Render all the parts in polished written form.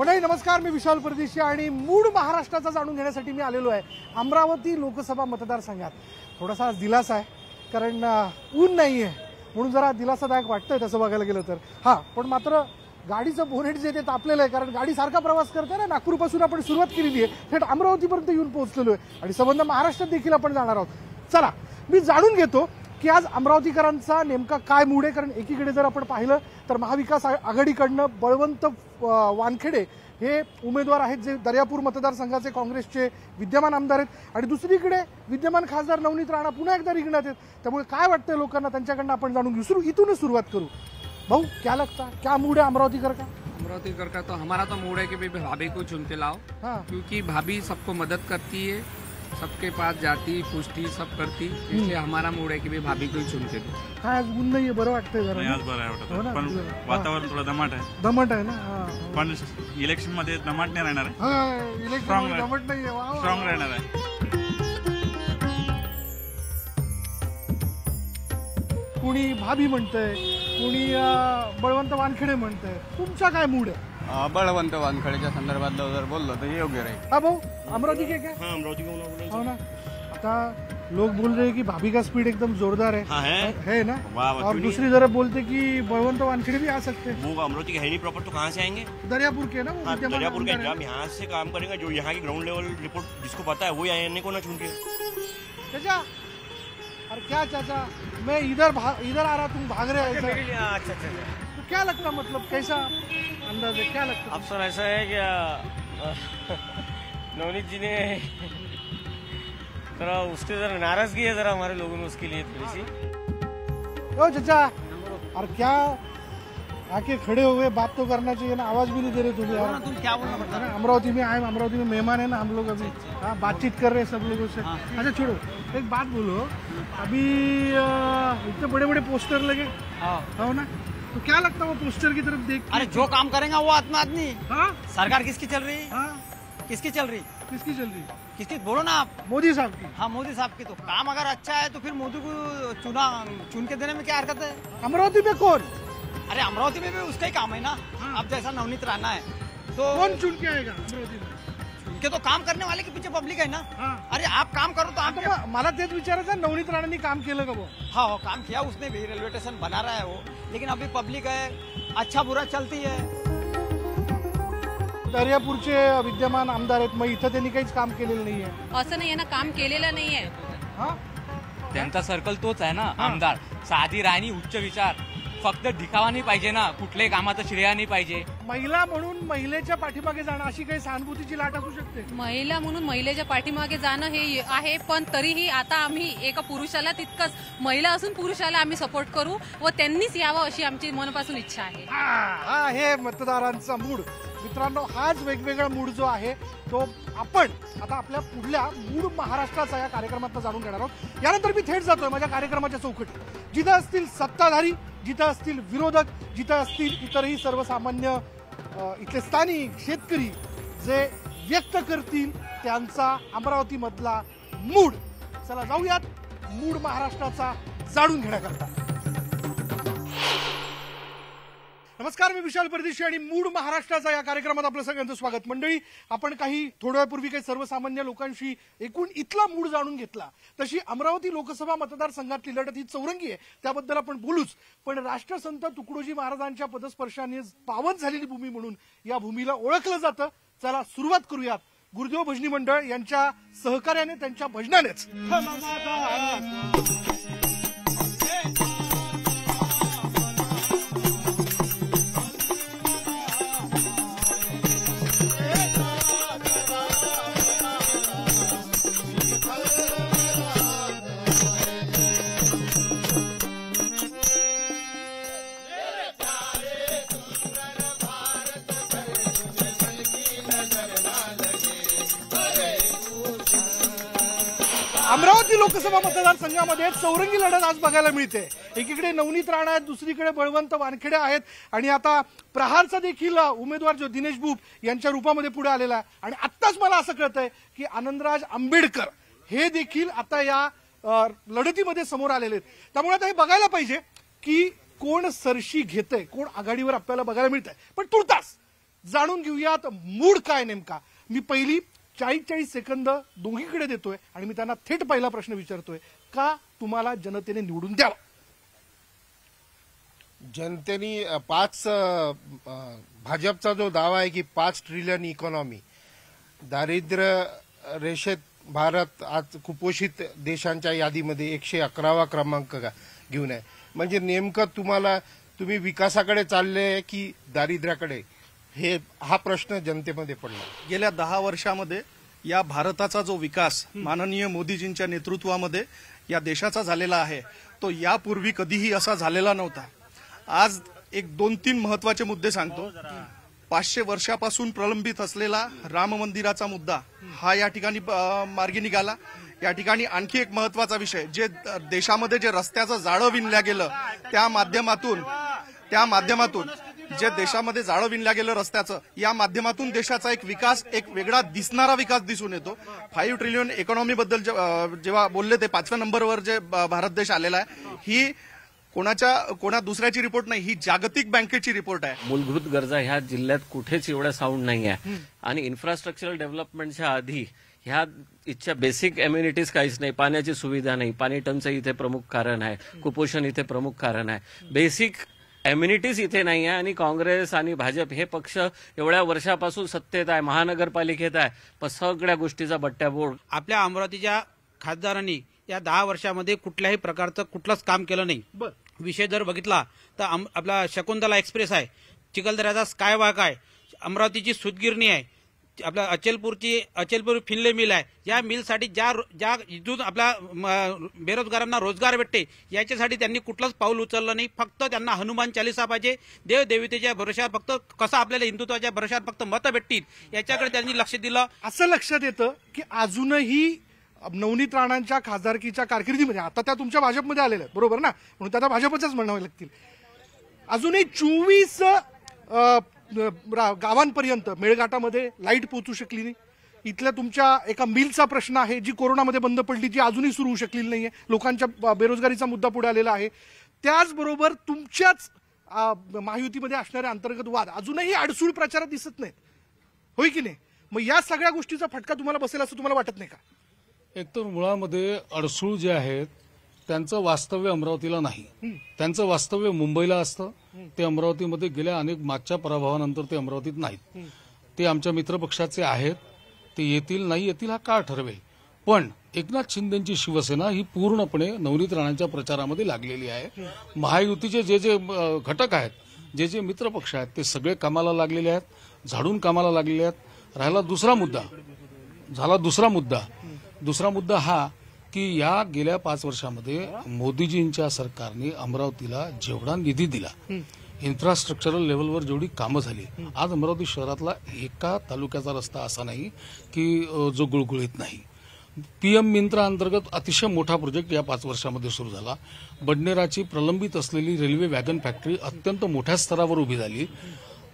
मंडळी नमस्कार, मी विशाल परदेशी आणि मूड महाराष्ट्राचा जाणून घेण्यासाठी मी आलेलो आहे अमरावती लोकसभा मतदारसंघात। थोडासा आज दिलासा आहे कारण ऊन नाही आहे म्हणून जरा दिलासादायक वाटतंय तसं बघायला गेलं तर। हां, पण मात्र गाडीचं बोनेट जे ते तापलेलं आहे कारण गाडी सारखा प्रवास करते ना। नागपूरपासून आपण सुरुवात केलेली आहे, थेट अमरावतीपर्यंत येऊन पोहोचलेलो आहे आणि संबंध महाराष्ट्रात देखील आपण जाणार आहोत। चला मी जाणून घेतो की आज अमरावतीकरांचा नेमका काय मूड आहे। कारण एकीकडे जर आपण पाहिलं तर महाविकास आघाडीकडनं बळवंत वानखेडे हे उमेदवार आहेत जे दर्यापूर मतदारसंघाचे काँग्रेसचे विद्यमान आमदार आहेत आणि दुसरीकडे विद्यमान खासदार नवनीत राणा पुन्हा एकदा रिंगणात आहेत। त्यामुळे काय वाटतंय लोकांना त्यांच्याकडनं आपण जाणून घेऊ। इथूनच सुरुवात करू। भाऊ क्या लगता है, क्या मूड है अमरावतीकर का? अमरावतीकर का तो हमारा तो मूड है कि भाभी को चुनते लाओ। हाँ। क्योंकि भाभी सबको मदद करती है, सबके पास जाती पूछती सब करती, इसलिए हमारा मूड है कि भाभी को ही चुनते दो। हाँ, आज ऊन नाही बरं वाटतंय जरा। आज बरं वाटतं पण वातावरण थोडं दमट आहे। दमट आहे ना? पण इलेक्शन मध्ये दमट नाही राहणार आहे। हां, इलेक्शन दमट नाही आहे, स्ट्रॉंग राहणार आहे। कोणी भाभी म्हणतंय, कोणी बळवंत वानखेडे म्हणतंय। तुमचा काय मूड आहे? बळवंत वानखेडेच्या संदर्भात जर बोललो तर योग्य राहील। हाँ भाऊ, अमरावती के क्या? हाँ, अमरावती का हो ना। आता लोग बोल रहे हैं कि भाभी का स्पीड एकदम जोरदार है। हाँ है ना। और दूसरी तरफ बोलते कि बळवंत वानखेड़े भी आ सकते हैं। वो अमरावती के है नहीं प्रॉपर, तो कहाँ से आएंगे? दरियापुर के ना। हाँ, दरियापुर के हम यहाँ से काम करेंगे, जो यहाँ की ग्राउंड लेवल रिपोर्ट जिसको पता है वही आने को ना चुन के। चाचा, अरे क्या चाचा, मैं इधर आ रहा, तुम भाग रहे हो। अच्छा, तो क्या लगता, मतलब कैसा अंदाज है, क्या लगता? अफसर ऐसा है कि नवनीत जी ने जरा उसके जरा नाराजगी है जरा हमारे लोगों में उसके लिए थोड़ी सी। ओ चाचा, और क्या आके खड़े हुए बात तो करना चाहिए ना, आवाज भी नहीं दे रहे तुम यार। तुम क्या बोलना पड़ता है? अमरावती में आए, अमरावती में मेहमान है ना हम लोग अभी। हाँ, बातचीत कर रहे हैं सब लोगों से। अच्छा छोड़ो, एक बात बोलो, अभी इतने बड़े बड़े पोस्टर लगे हो ना, तो क्या लगता है वो पोस्टर की तरफ देख? अरे जो काम करेगा वो आदमी। हाँ, सरकार किसकी चल रही? हाँ, किसकी चल रही? किसकी चल रही? किसकी बोलो ना आप। मोदी साहब की। हाँ, मोदी साहब की। तो काम अगर अच्छा है तो फिर मोदी को चुन के देने में क्या हरकत है? अमरावती में कौन? अरे अमरावती में भी उसका ही काम है ना। अब जैसा नवनीत राणा है तो कौन चुन के आएगा अमरावती में? उनके तो काम करने वाले के पीछे पब्लिक है ना। हाँ। अरे आप काम करो तो आप। मला तेच विचारायचं, नवनीत राणांनी काम केलं का वो? हाँ, वो काम किया उसने भी, रेलवे स्टेशन बना रहा है वो, लेकिन अभी पब्लिक है, अच्छा बुरा चलती है। दर्यापूरचे विद्यमान आमदार आहेत, मग इथं त्यांनी काहीच काम केलेलं नाहीये? असं नाही आहे ना, काम केलेलं नाहीये। हाँ, त्यांचा सर्कल तोच आहे ना आमदार। साधी राणी, उच्च विचार, फक्त दिखावा नाही पाहिजे ना, कुठल्याही कामाचं श्रेय नाही पाहिजे। महिला म्हणून महिलेच्या पाठीमागे जाणं अशी काही सहानुभूतीची लाट असू शकते? महिला म्हणून महिलेच्या पाठीमागे जाणं हे आहे, पण तरीही आता आम्ही एका पुरुषाला तितकंच, महिला असून पुरुषाला आम्ही सपोर्ट करू व त्यांनीच यावं अशी आमची मनापासून इच्छा आहे। हा हे मतदारांचा मूड मित्रांनो। हाच वेगवेगळा मूड जो आहे तो आपण आता आपल्या पुढल्या मूड महाराष्ट्राचा या कार्यक्रमात जाणून घेणार आहोत। यानंतर मी थेट जातोय माझ्या कार्यक्रमाच्या चौकटी, जिथं असतील सत्ताधारी, जिथं असतील विरोधक, जिथं असतील इतरही सर्वसामान्य इथले स्थानिक शेतकरी जे व्यक्त करतील त्यांचा अमरावती मधला मूड। चला जाऊयात मूड महाराष्ट्राचा जाणून घेण्याकरता। नमस्कार, मी विशाल परदेशी आणि मूड महाराष्ट्राचा या कार्यक्रमात आपलं सगळ्यांचं स्वागत। मंडळी, आपण काही थोड्या वेळापूर्वी काही सर्वसामान्य लोकांशी एकूण इथला मूड जाणून घेतला, तशी अमरावती लोकसभा मतदारसंघातली लढत ही चौरंगी आहे, त्याबद्दल आपण बोलूच। पण राष्ट्रसंत तुकडोजी महाराजांच्या पदस्पर्शाने पावन झालेली भूमी म्हणून या भूमीला ओळखलं जातं। चला सुरुवात करूयात गुरुदेव भजनी मंडळ यांच्या सहकार्याने, त्यांच्या भजनानेच। अमरावती लोकसभा मतदारसंघामध्ये चौरंगी लढत आज बघायला मिळते। एकीकडे नवनीत राणा आहेत, दुसरीकडे बळवंत वानखेडे आहेत आणि आता प्रहारचा देखील उमेदवार जो दिनेश बुप यांच्या रूपामध्ये पुढे आलेला आहे। आणि आत्ताच मला असं कळतंय की आनंदराज आंबेडकर हे देखील आता या लढतीमध्ये समोर आलेले आहेत। त्यामुळे आता हे बघायला पाहिजे की कोण सरशी घेतंय, कोण आघाडीवर आपल्याला बघायला मिळतंय। पण तुर्तास जाणून घेऊयात मूड काय नेमका. मी पहिली 40 सेकंद दोघीकडे देतोय आणि मी त्यांना थेट पहिला प्रश्न विचारतोय, का तुम्हाला जनतेने निवडून द्यावं? जनतेने भाजपचा जो दावा आहे की 5 ट्रिलियन इकॉनॉमी, दारिद्र्य रेषेत भारत आज कुपोषित देशांच्या यादीमध्ये 111वा क्रमांक घेऊन आहे. म्हणजे नेमकं तुम्ही विकासाकडे चालले की दारिद्र्याकडे, हा प्रश्न जनतेमध्ये पडला. गेल्या 10 वर्षामध्ये या भारताचा जो विकास माननीय मोदीजींच्या नेतृत्वामध्ये या देशाचा झालेला आहे तो यापूर्वी कधीही असा झालेला नव्हता. आज एक 2-3 महत्वाचे मुद्दे सांगतो. 500 वर्षापासून प्रलंबित असलेला राम मंदिराचा मुद्दा हा या ठिकाणी मार्गी निघाला. या ठिकाणी आणखी एक महत्वाचा विषय, जे देशामध्ये जे रस्त्याचं जाळं विणल्या गेलं त्या माध्यमातून जे देशामध्ये जाळं विणल्या गेलं रस्त्याचं, या माध्यमातून देशाचा एक विकास, एक वेगळा दिसणारा विकास दिसून येतो. 5 ट्रिलियन इकॉनॉमी बद्दल जेव्हा बोलले ते 5व्या नंबरवर जे भारत देश आलेला आहे, ही कोणा दुसऱ्याची रिपोर्ट नाही, ही जागतिक बँकेची रिपोर्ट आहे. मूलभूत गरजा ह्या जिल्ह्यात कुठेच एवढ्या साऊंड नाही आहे आणि इन्फ्रास्ट्रक्चरल डेव्हलपमेंटच्या आधी ह्या इथच्या बेसिक एम्युनिटीज काहीच नाही. पाण्याची सुविधा नाही, पाणी टंचाई इथे प्रमुख कारण आहे, कुपोषण इथे प्रमुख कारण आहे, बेसिक एम्युनिटीज इथे नाही आहे. आणि काँग्रेस आणि भाजप हे पक्ष एवढ्या वर्षापासून सत्तेत आहे, महानगरपालिकेत आहे, पण सगळ्या गोष्टीचा बट्ट्याबोळ. आपल्या अमरावतीच्या खासदारांनी या 10 वर्षामध्ये कुठल्याही प्रकारचं कुठलंच काम केलं नाही. विषय जर बघितला तर आपला शकुंतला एक्सप्रेस आहे, चिखलदऱ्याचा स्कायवॉक आहे, अमरावतीची सूतगिरणी आहे, आपल्या अचलपूर फिनले मिल आहे. या मिलसाठी ज्या इथून आपल्या बेरोजगारांना रोजगार भेटते याच्यासाठी त्यांनी कुठलंच पाऊल उचललं नाही. फक्त त्यांना हनुमान चालिसा पाहिजे, देवदेवतेच्या भरोशावर, फक्त कसं आपल्याला हिंदुत्वाच्या भरोशावर फक्त मतं भेटतील याच्याकडे त्यांनी लक्ष दिलं. असं लक्षात येतं की अजूनही नवनीत राणांच्या खासदारकीच्या कारकिर्दीमध्ये, आता त्या तुमच्या भाजपमध्ये आलेल्या आहेत बरोबर ना, म्हणून त्या भाजपच्याच म्हणावे लागतील, अजूनही 24 गावांपर्यंत मेळघाटामध्ये लाईट पोहोचू शकली नाही. इथल्या तुमच्या एका मिलचा प्रश्न आहे जी कोरोनामध्ये बंद पडली, जी अजूनही सुरू होऊ शकलेली नाहीये. लोकांच्या बेरोजगारीचा मुद्दा पुढे आलेला आहे. त्याचबरोबर तुमच्याच महायुतीमध्ये असणारे अंतर्गत वाद अजूनही अडसूळ प्रचारात दिसत नाहीत, होय की नाही? मग या सगळ्या गोष्टीचा फटका तुम्हाला बसेल असं तुम्हाला वाटत नाही का? एकतर मुळामध्ये अडसूळ जे आहेत त्यांचं वास्तव्य अमरावतीला नाही, त्यांचं वास्तव्य मुंबईला असतं. ते अमरावतीमध्ये गेल्या अनेक मागच्या पराभवानंतर ते अमरावतीत नाहीत. ते आमच्या मित्रपक्षाचे आहेत, ते येतील नाही येतील हा काळ ठरवेल. पण एकनाथ शिंदेची शिवसेना ही पूर्णपणे नवनीत राणांच्या प्रचारामध्ये लागलेली आहे. महायुतीचे जे घटक आहेत, जे मित्रपक्ष आहेत, ते सगळे कामाला लागलेले आहेत, झाडून कामाला लागलेले आहेत. राहिला दुसरा मुद्दा हा की या गेल्या 5 वर्षामध्ये मोदीजींच्या सरकारने अमरावतीला जेवढा निधी दिला, इन्फ्रास्ट्रक्चरल लेवलवर जेवढी कामं झाली, आज अमरावती शहरातला एका तालुक्याचा रस्ता असा नाही की जो गुळगुळीत नाही. पीएम मिंत्रा अंतर्गत अतिशय मोठा प्रोजेक्ट या 5 वर्षामध्ये सुरू झाला. बडनेराची प्रलंबित असलेली रेल्वे वॅगन फॅक्टरी अत्यंत मोठ्या स्तरावर उभी झाली.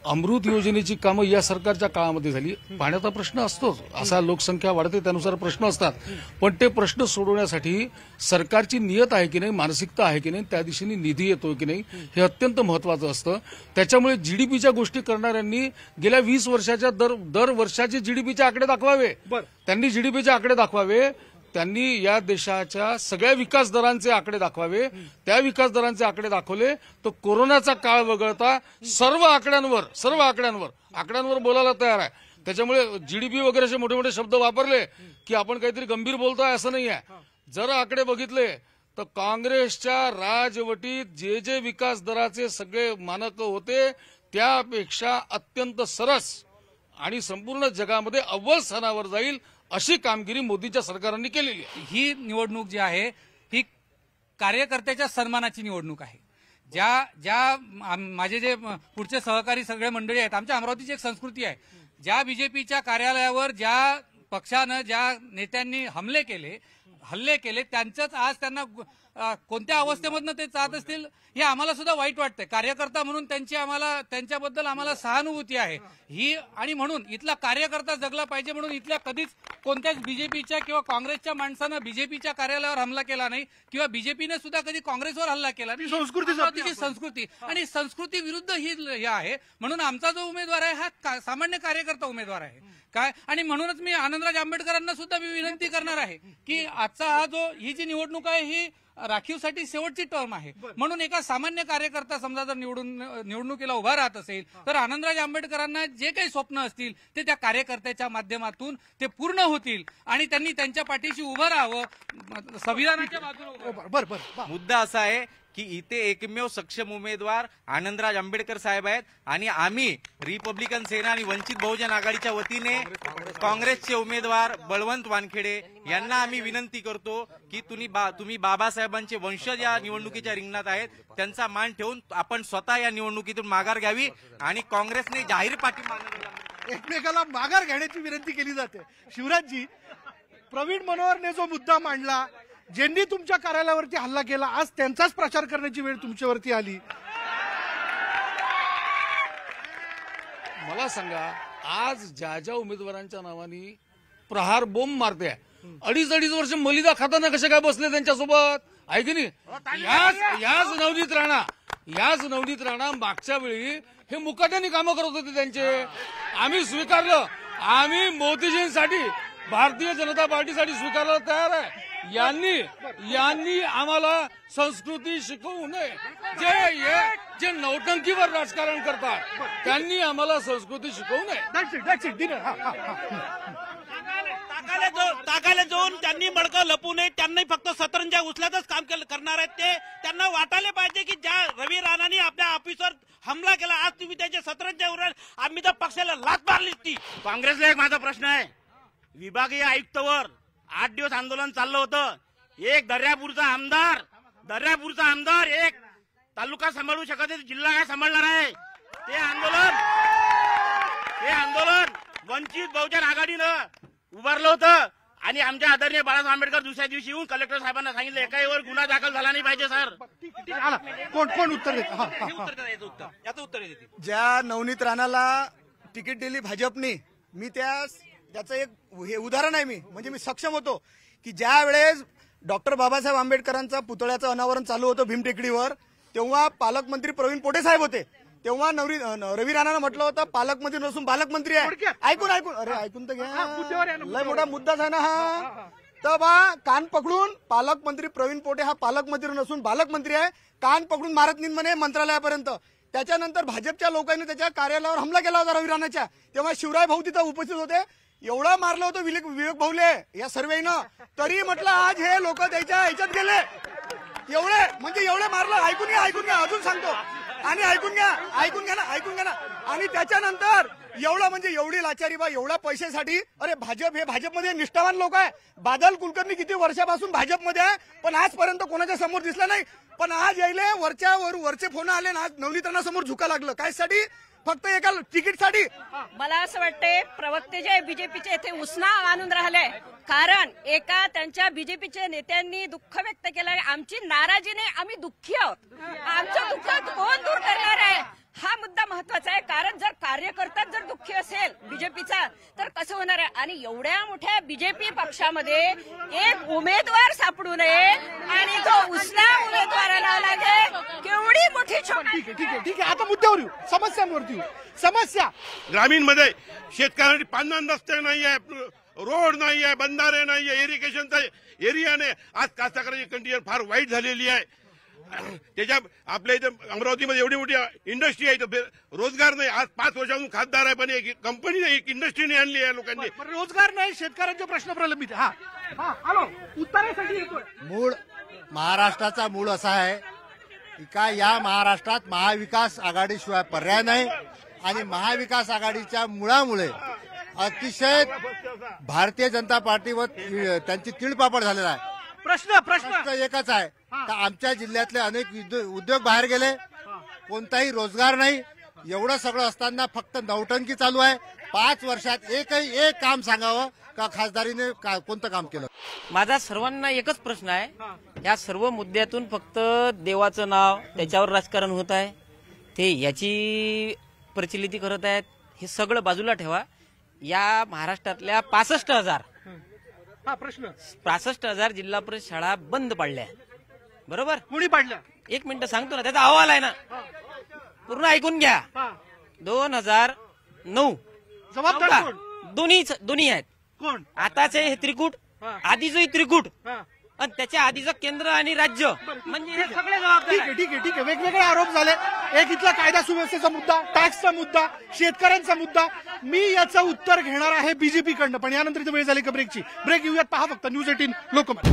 अमृत योजनेची कामं या सरकारच्या काळामध्ये झाली. पाण्याचा प्रश्न असतोच, असा लोकसंख्या वाढते त्यानुसार प्रश्न असतात, पण ते प्रश्न सोडवण्यासाठी सरकारची नियत आहे की नाही, मानसिकता आहे की नाही, त्या दिशेने निधी येतोय की नाही, हे अत्यंत महत्वाचं असतं. त्याच्यामुळे जीडीपीच्या गोष्टी करणाऱ्यांनी गेल्या 20 वर्षाच्या दर वर्षाचे जीडीपीचे आकडे दाखवावे. त्यांनी जीडीपीचे आकडे दाखवावे, त्यांनी या देशाच्या सगळ्या विकास दरांचे आकडे दाखवावे. त्या विकास दरांचे आकडे दाखवले तर कोरोनाचा काळ वगळता सर्व आकड्यांवर बोलायला तयार आहे. त्याच्यामुळे जीडीपी वगैरे असे मोठे मोठे शब्द वापरले की आपण काहीतरी गंभीर बोलतोय असं नाही आहे. जर आकडे बघितले तर काँग्रेसच्या राजवटीत जे विकास दराचे सगळे मानक होते त्यापेक्षा अत्यंत सरस आणि संपूर्ण जगामध्ये अव्वल स्थानावर जाईल अशी कामगिरी मोदीच्या सरकारने केलेली आहे. ही निवडणूक जी आहे ही कार्यकर्त्याच्या सन्मानाची निवडणूक आहे. माझे जे पुढचे सहकारी सगळे मंडळी आहेत, आमच्या अमरावतीची एक संस्कृती आहे, ज्या बीजेपीच्या कार्यालयावर ज्या पक्षानं ज्या नेत्यांनी हमले केले हल्ले केले त्यांचंच आज त्यांना कोणत्या अवस्थेमधनं ते जात असतील हे आम्हाला सुद्धा वाईट वाटतंय. कार्यकर्ता म्हणून त्यांच्याबद्दल आम्हाला सहानुभूती आहे ही, आणि म्हणून इथला कार्यकर्ता जगला पाहिजे म्हणून इथल्या कधीच कोणत्याच बीजेपीच्या किंवा काँग्रेसच्या माणसानं बीजेपीच्या कार्यालयावर हमला केला नाही किंवा बीजेपीने सुद्धा कधी काँग्रेसवर हल्ला केला नाही. अमरावतीची संस्कृती आणि संस्कृती विरुद्ध ही आहे. म्हणून आमचा जो उमेदवार आहे हा सामान्य कार्यकर्ता उमेदवार आहे काय, आणि म्हणूनच मी आनंदराज आंबेडकरांना सुद्धा मी विनंती करणार आहे की आजचा ही जी निवडणूक आहे ही राखीवसाठी शेवटची टर्म आहे. म्हणून एका सामान्य कार्यकर्ता समजा जर निवडणुकीला उभा राहत असेल तर आनंदराज आंबेडकरांना जे काही स्वप्न असतील ते त्या कार्यकर्त्याच्या माध्यमातून ते पूर्ण होतील आणि त्यांनी त्यांच्या पाठीशी उभं राहावं, संविधानाच्या बाजूने. मुद्दा असा आहे की इथे एकमेव सक्षम उमेदवार आनंदराज आंबेडकर साहेब आहेत आणि आम्ही रिपब्लिकन सेना आणि वंचित बहुजन आघाडीच्या वतीने काँग्रेसचे उमेदवार बळवंत वानखेडे यांना आम्ही विनंती करतो की तुम्ही बाबासाहेबांचे वंशज या निवडणुकीच्या रिंगणात आहेत, त्यांचा मान ठेवून आपण स्वतः या निवडणुकीतून माघार घ्यावी आणि काँग्रेसने जाहीर पाठिंबा एकमेकाला माघार घेण्याची विनंती केली जाते. शिवराजजी, प्रवीण मनोहरने जो मुद्दा मांडला, ज्यांनी तुमच्या कार्यालयावरती हल्ला केला, आज त्यांचाच प्रचार करण्याची वेळ तुमच्यावरती आली. मला सांगा, आज ज्या उमेदवारांच्या नावाने प्रहार बोंब मारते, 2.5 वर्ष मलिदा खाताना कसे काय बसले त्यांच्यासोबत, आहे की नाही? याच नवनीत राणा मागच्या वेळी हे मुकाट्याने कामं करत होते त्यांचे. आम्ही स्वीकारलं, आम्ही मोदीजींसाठी भारतीय जनता पार्टीसाठी स्वीकारायला तयार आहे. यांनी आम्हाला संस्कृती शिकवू नये. जे नौटंकीवर राजकारण करतात त्यांनी आम्हाला संस्कृती शिकवू नये. तागाला जाऊन त्यांनी मडकं लपू नये. त्यांनी फक्त सतरंजा उचल्यातच काम करणार आहेत. ते त्यांना वाटायला पाहिजे की ज्या रवी राणांनी आपल्या ऑफिसवर हमला केला, आज तुम्ही त्यांच्या सतरंजा उराल, आम्ही तर पक्षाला लाथ मारली ती. काँग्रेसला एक माझा प्रश्न आहे, विभागीय आयुक्तवर 8 दिवस आंदोलन चाललं होतं. एक दर्यापूरचा आमदार एक तालुका सांभाळू शकत नाही, जिल्हा काय सांभाळणार आहे? ते आंदोलन वंचित बहुजन आघाडीनं उभारलं होतं आणि आमच्या आदरणीय बाळासाहेब आंबेडकर दुसऱ्या दिवशी येऊन कलेक्टर साहेबांना सांगितलं एकावर गुन्हा दाखल झाला नाही पाहिजे. सर, कोण उत्तर देत? याचं उत्तर देते. ज्या नवनीत राणाला तिकीट दिली भाजपने, मी त्याचं एक हे उदाहरण आहे. मी सक्षम होतो की ज्या वेळेस डॉक्टर बाबासाहेब आंबेडकरांचा पुतळ्याचं अनावरण चालू होतं भीमटेकडीवर, तेव्हा पालकमंत्री प्रवीण पोटे साहेब होते. तेव्हा रवी राणानं म्हटलं होतं पालकमंत्री नसून पालकमंत्री आहे. ऐकून तर घ्या, लय मोठा मुद्दाच आहे ना हा. तर कान पकडून पालकमंत्री प्रवीण पोटे हा पालकमंत्री नसून पालकमंत्री आहे, कान पकडून मारत नाही म्हणे मंत्रालयापर्यंत. त्याच्यानंतर भाजपच्या लोकांनी त्याच्या कार्यालयावर हमला केला होता रवी राणाच्या. तेव्हा शिवराय भाऊ तिथं उपस्थित होते. एवढा मारलं होतं विवेक भाऊले या सर्वेनं, तरी म्हटलं आज हे लोक त्याच्या ह्याच्यात गेले. एवढे मारलं. ऐकून घ्या अजून सांगतो. आणि ऐकून घ्या ना. आणि त्याच्यानंतर एवढी लाचारी बा, एवढ्या पैशासाठी. अरे भाजपमध्ये निष्ठावान लोक आहे. बादल कुलकर्णी किती वर्षापासून भाजपमध्ये आहे, पण आजपर्यंत कोणाच्या समोर दिसला नाही. पण आज यायले वरचे फोन आले ना, आज नवनीतांना समोर झुका लागलं. काय साठी? फक्त एका तिकीटसाठी. मला असं वाटतंय प्रवक्ते जे बीजेपीचे इथे उसना आणून राहिले, कारण एका त्यांच्या बीजेपीच्या नेत्यांनी दुःख व्यक्त केलं, आमची नाराजी नाही, आम्ही दुःखी आहोत. आमचं दुःख कोण दूर करणार आहे हा मुद्दा महत्वाचा आहे. कारण जर कार्यकर्ताच जर दुःखी असेल बीजेपीचा तर कसं होणार आहे? आणि एवढ्या मोठ्या बीजेपी पक्षामध्ये एक उमेदवार सापडू नये आणि तो उसना उमेदवाराला लागे, केवढी मोठी ठीक आहे. आता मुद्द्यावर येऊ, समस्यांवरती येऊ. समस्या ग्रामीण मध्ये शेतकऱ्यांनी पांदन रस्ते नाही आहे, रोड नाही आहे, बंधारे नाही आहे, इरिगेशनचा एरिया नाही. आज कास्तकारांची कंडिशन फार वाईट झालेली आहे. त्याच्या आपल्या इथे अमरावतीमध्ये एवढी मोठी इंडस्ट्री आहे, रोजगार नाही. आज 5 वर्षापासून खासदार आहे, पण एक कंपनी नाही, एक इंडस्ट्री नाही आणली आहे लोकांनी. रोजगार नाही, शेतकऱ्यांचे प्रश्न प्रलंबित. उत्तरासाठी महाराष्ट्राचा मूळ असा आहे का या महाराष्ट्रात महाविकास आघाडीशिवाय पर्याय नाही आणि महाविकास आघाडीच्या मुळामुळे अतिशय भारतीय जनता पार्टीवर त्यांची तिळपापड झालेला आहे. प्रश्न एकच आहे का आमच्या जिल्ह्यातले अनेक उद्योग बाहेर गेले, कोणताही रोजगार नाही. एवढं सगळं असताना फक्त नौटंकी चालू आहे. 5 वर्षात एक काम सांगावं का खासदारीने कोणतं काम केलं? माझा सर्वांना एकच प्रश्न आहे, या सर्व मुद्द्यातून फक्त देवाचं नाव त्याच्यावर राजकारण होत आहे, ते याची प्रचलिती करत आहेत. हे सगळं बाजूला ठेवा. या महाराष्ट्रातल्या 65,000 जिल्हा परिषद शाळा बंद पाडल्या, बरोबर? कोणी पाडल्या? एक मिनिट सांगतो ना, त्याचा अहवाल आहे ना, पूर्ण ऐकून घ्या. 2009 जबाबदार दोन्ही आहेत. कोण? आताचे हे त्रिकूट, आधीचंही त्रिकूट आणि त्याच्या आधीचं केंद्र आणि राज्य, म्हणजे हे सगळे जबाबदार. ठीक आहे. वेगवेगळे आरोप झाले. एक इथला कायदा सुव्यवस्थेचा मुद्दा, टॅक्सचा मुद्दा, शेतकऱ्यांचा मुद्दा. मी याचं उत्तर घेणार आहे बीजेपी कडनं, पण यानंतर इथे वेळ झाली का ब्रेकची. ब्रेक घेऊयात. पहा फक्त न्यूज 18 लोकमत.